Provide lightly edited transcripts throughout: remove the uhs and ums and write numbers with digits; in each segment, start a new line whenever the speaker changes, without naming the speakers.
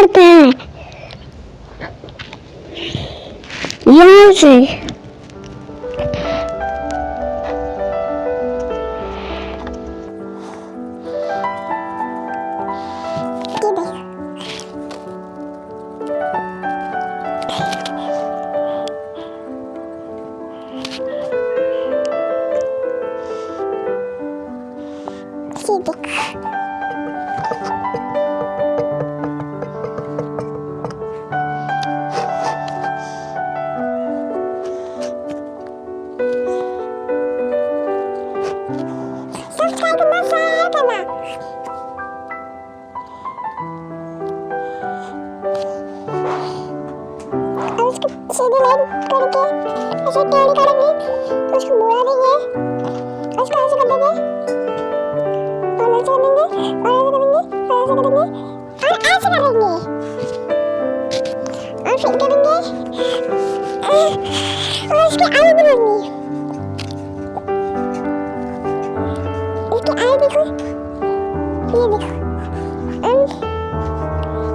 करते हैं यहाँ से। सीधी लाइन करके ऐसे टेढ़ी करेंगे, उसको मुड़ा देंगे, उसको ऐसे कर देंगे और ऐसे करेंगे और ऐसे करेंगे और ऐसे करेंगे और ऐसे करेंगे और फिर करेंगे और इसकी आई बनाएंगे। इसकी आई देखो, ये देखो,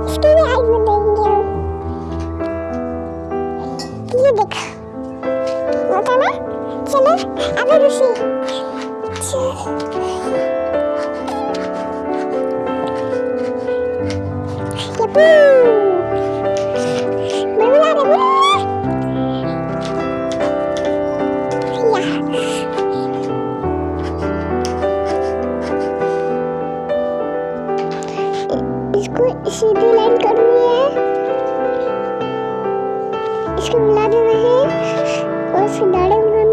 इसकी भी आई बनाएंगे हम। ये देख होता ना। चलो अब रुसी इसको सीधी लाइन करनी है, इसको मिला देना है और फिर दाढ़ी बनानी।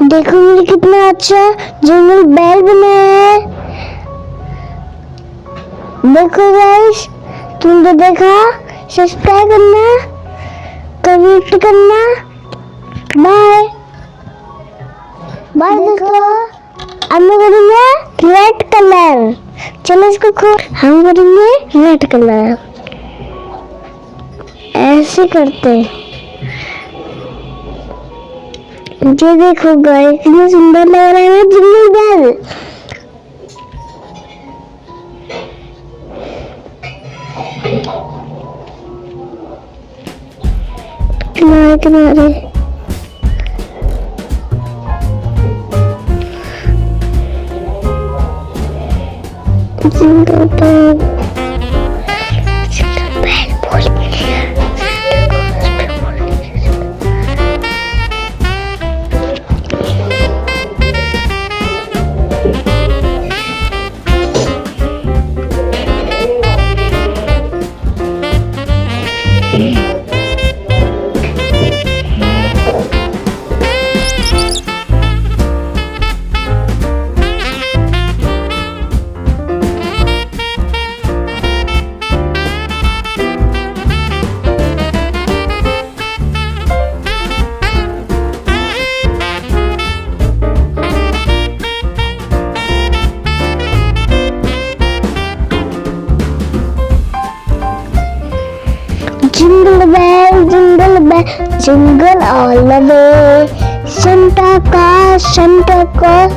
देखो मुझे कितना अच्छा जिंगल बेल बनाया है। देखो गाइस, तुमने देखा, सब्सक्राइब करना, कमेंट करना, बाय बाय। देखो हम करेंगे रेड कलर, चलो इसको हम करेंगे रेड कलर, ऐसे करते ये देखो गाइस, कितना सुंदर लग रहा है ना जिंगल बेल। किनारे किनारे जिंगल बेल, जिंगल बेल बोल। Jingle bell, jingle all the way. Santa Claus,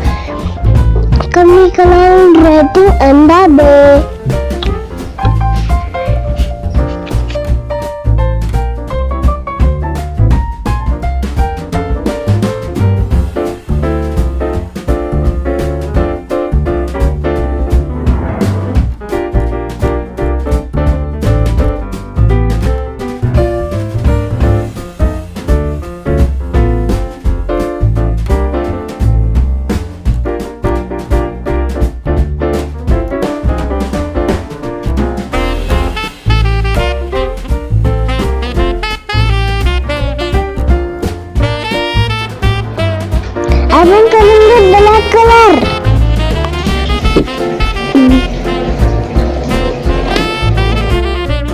coming along, riding on the bay. I'm coming with black color.